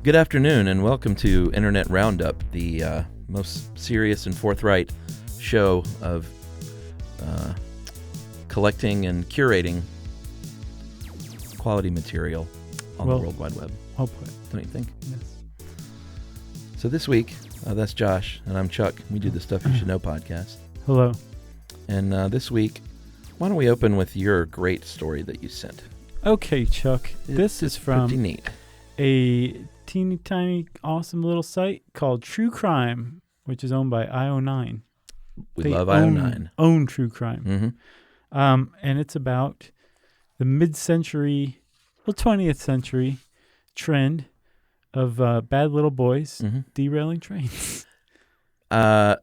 Good afternoon, and welcome to Internet Roundup, the most serious and forthright show of collecting and curating quality material on the World Wide Web. Well put. Don't you think? Yes. So this week, that's Josh, and I'm Chuck. We do the Stuff You Should Know podcast. Hello. And this week, why don't we open with your great story that you sent? Okay, Chuck. This is from pretty neat. A teeny tiny awesome little site called True Crime, which is owned by IO9. We love IO9. Own True Crime. Mm-hmm. And it's about the mid-century, 20th century trend of bad little boys derailing trains. Well,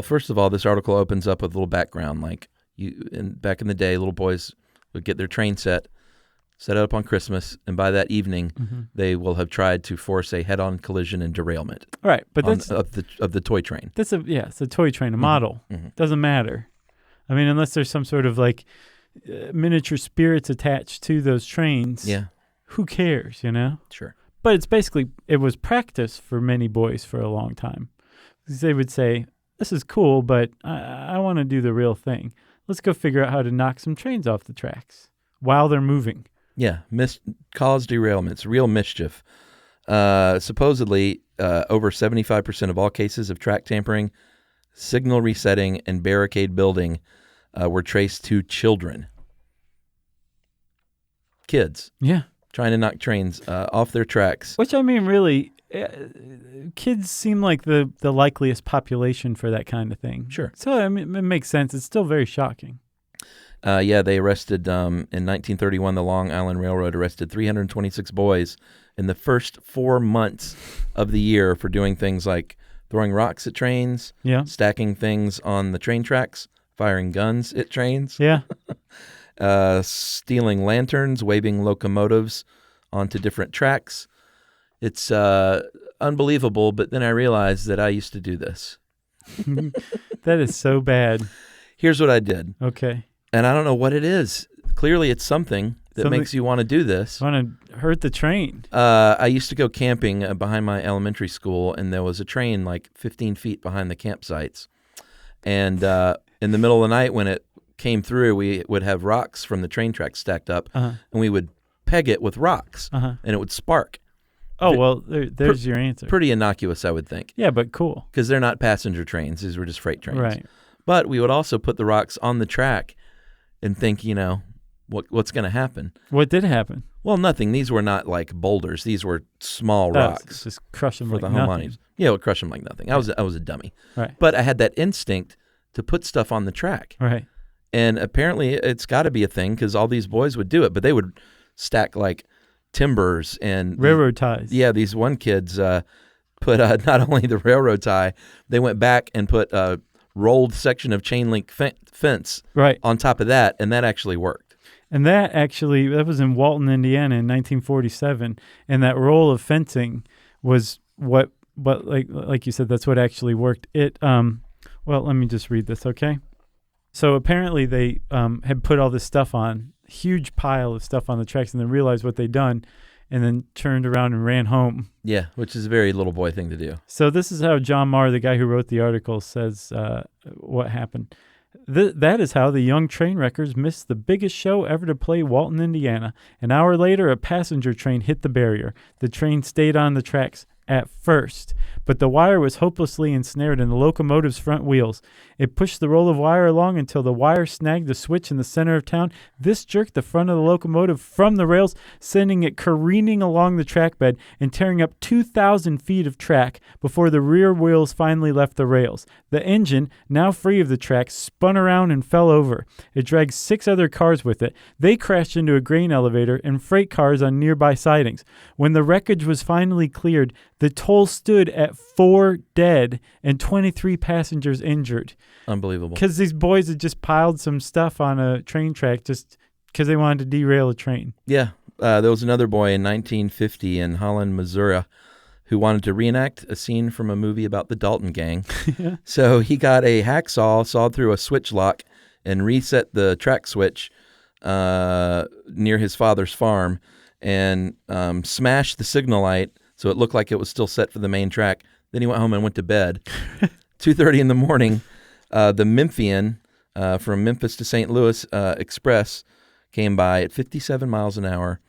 first of all, this article opens up with a little background. Back in the day, little boys would get their train set it up on Christmas, and by that evening, they will have tried to force a head-on collision and derailment. Right, but that's of the toy train. It's a toy train, a model. Mm-hmm. Doesn't matter. I mean, unless there's some sort of miniature spirits attached to those trains. Yeah. Who cares, you know? Sure. But it was practice for many boys for a long time. Because they would say, this is cool, but I want to do the real thing. Let's go figure out how to knock some trains off the tracks while they're moving. Yeah, cause derailments, real mischief. Supposedly, over 75% of all cases of track tampering, signal resetting, and barricade building were traced to children. Kids. Yeah. Trying to knock trains off their tracks. Which, I mean, really, kids seem like the likeliest population for that kind of thing. Sure. So, I mean, it makes sense. It's still very shocking. They arrested, in 1931, the Long Island Railroad arrested 326 boys in the first 4 months of the year for doing things like throwing rocks at trains, stacking things on the train tracks, firing guns at trains, stealing lanterns, waving locomotives onto different tracks. It's unbelievable, but then I realized that I used to do this. That is so bad. Here's what I did. Okay. And I don't know what it is. Clearly, it's something that makes you want to do this. Want to hurt the train. I used to go camping behind my elementary school, and there was a train 15 feet behind the campsites. And in the middle of the night when it came through, we would have rocks from the train tracks stacked up, and we would peg it with rocks, and it would spark. Oh, well, there's your answer. Pretty innocuous, I would think. Yeah, but cool. Because they're not passenger trains. These were just freight trains. Right. But we would also put the rocks on the track and think, what's going to happen? What did happen? Well, nothing. These were not like boulders. These were small rocks. Just crush them for like the nothing. homeowners. Yeah, it would crush them like nothing. I was a dummy. Right. But I had that instinct to put stuff on the track. Right. And apparently it's got to be a thing because all these boys would do it. But they would stack timbers and railroad ties. Yeah, these one kids put not only the railroad tie, they went back and put a rolled section of chain link fence on top of that, and that actually worked. And that was in Walton, Indiana in 1947, and that roll of fencing was what like you said, that's what actually worked. It let me just read this, okay? So apparently they had put all this stuff on, huge pile of stuff on the tracks, and then realized what they'd done, and then turned around and ran home. Yeah, which is a very little boy thing to do. So this is how John Marr, the guy who wrote the article, says what happened. That is how the young train wreckers missed the biggest show ever to play Walton, Indiana. An hour later, a passenger train hit the barrier. The train stayed on the tracks at first, but the wire was hopelessly ensnared in the locomotive's front wheels. It pushed the roll of wire along until the wire snagged the switch in the center of town. This jerked the front of the locomotive from the rails, sending it careening along the track bed and tearing up 2,000 feet of track before the rear wheels finally left the rails. The engine, now free of the track, spun around and fell over. It dragged 6 other cars with it. They crashed into a grain elevator and freight cars on nearby sidings. When the wreckage was finally cleared, the toll stood at 4 dead and 23 passengers injured. Unbelievable. Because these boys had just piled some stuff on a train track just because they wanted to derail a train. Yeah. There was another boy in 1950 in Holland, Missouri, who wanted to reenact a scene from a movie about the Dalton gang. So he got a hacksaw, sawed through a switch lock, and reset the track switch near his father's farm. and smashed the signal light so it looked like it was still set for the main track. Then he went home and went to bed. 2:30 in the morning, the Memphian from Memphis to St. Louis Express came by at 57 miles an hour.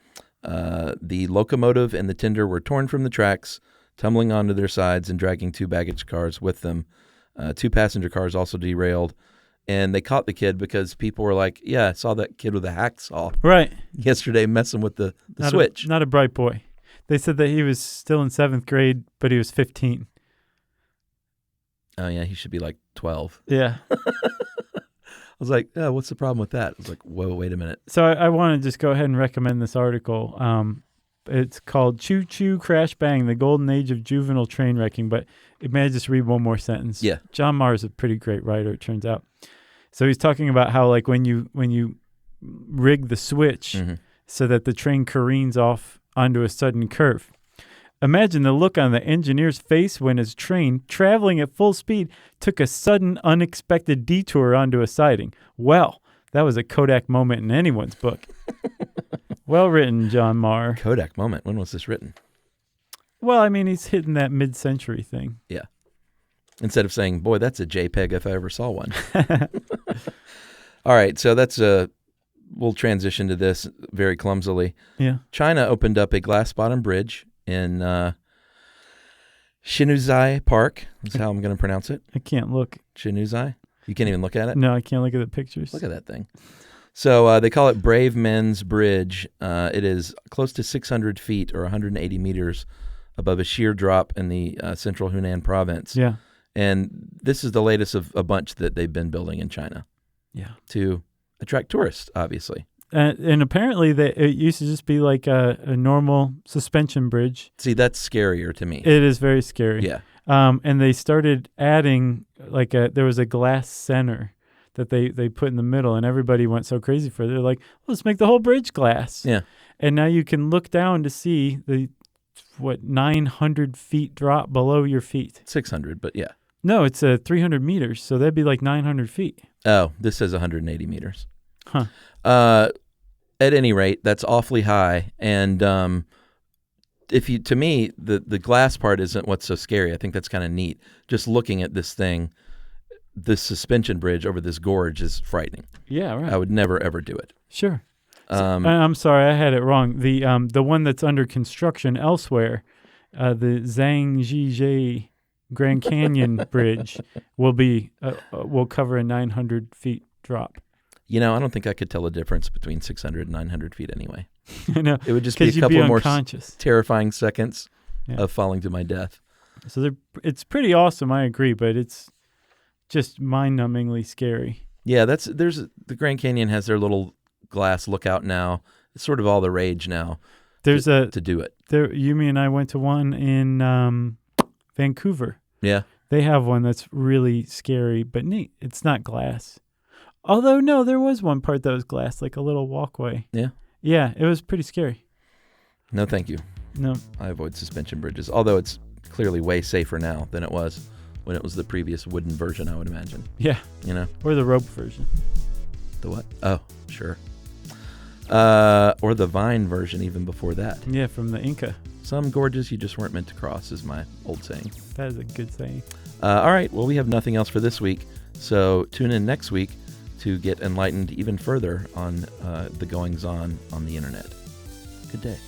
The locomotive and the tender were torn from the tracks, tumbling onto their sides and dragging 2 baggage cars with them. 2 passenger cars also derailed. And they caught the kid because people were like, yeah, I saw that kid with a hacksaw yesterday messing with the switch. Not a bright boy. They said that he was still in 7th grade, but he was 15. Oh, yeah, he should be like 12. Yeah. I was like, oh, what's the problem with that? I was like, whoa, wait a minute. So I want to just go ahead and recommend this article. It's called Choo Choo Crash Bang, the Golden Age of Juvenile Trainwrecking. But may I just read one more sentence? Yeah. John Marr is a pretty great writer, it turns out. So he's talking about how, like, when you rig the switch so that the train careens off onto a sudden curve. Imagine the look on the engineer's face when his train, traveling at full speed, took a sudden, unexpected detour onto a siding. Well, that was a Kodak moment in anyone's book. Well written, John Marr. Kodak moment. When was this written? Well, I mean, he's hitting that mid-century thing. Yeah. Instead of saying, boy, that's a JPEG if I ever saw one. All right, so we'll transition to this very clumsily. Yeah. China opened up a glass-bottom bridge in Shinuzai Park. That's how I'm going to pronounce it. I can't look. Shinuzai? You can't even look at it? No, I can't look at the pictures. Look at that thing. So they call it Brave Men's Bridge. It is close to 600 feet or 180 meters above a sheer drop in the central Hunan province. Yeah. And this is the latest of a bunch that they've been building in China. Yeah. To attract tourists, obviously. And apparently it used to just be like a normal suspension bridge. See, that's scarier to me. It is very scary. Yeah. And they started adding, there was a glass center that they put in the middle, and everybody went so crazy for it. They're like, let's make the whole bridge glass. Yeah. And now you can look down to see 900 feet drop below your feet. 600, but yeah. No, it's 300 meters, so that'd be like 900 feet. Oh, this says 180 meters. Huh. At any rate, that's awfully high. And to me, the glass part isn't what's so scary. I think that's kind of neat. Just looking at this thing, this suspension bridge over this gorge is frightening. Yeah, right. I would never, ever do it. Sure. I'm sorry, I had it wrong. The one that's under construction elsewhere, the Zhangjiajie Grand Canyon Bridge, will cover a 900 feet drop. I don't think I could tell a difference between 600 and 900 feet anyway. I know. It would just be a couple more unconscious. Terrifying seconds of falling to my death. So it's pretty awesome, I agree, but it's just mind-numbingly scary. Yeah, the Grand Canyon has their little glass lookout now. It's sort of all the rage now. To do it. Yumi and I went to one in Vancouver. Yeah. They have one that's really scary but neat. It's not glass. Although, no, there was one part that was glass, like a little walkway. Yeah? Yeah, it was pretty scary. No, thank you. No. I avoid suspension bridges, although it's clearly way safer now than it was when it was the previous wooden version, I would imagine. Yeah. Or the rope version. The what? Oh, sure. Or the vine version even before that. Yeah, from the Inca. Some gorges you just weren't meant to cross is my old saying. That is a good saying. All right, well, we have nothing else for this week, so tune in next week to get enlightened even further on the goings-on the internet. Good day.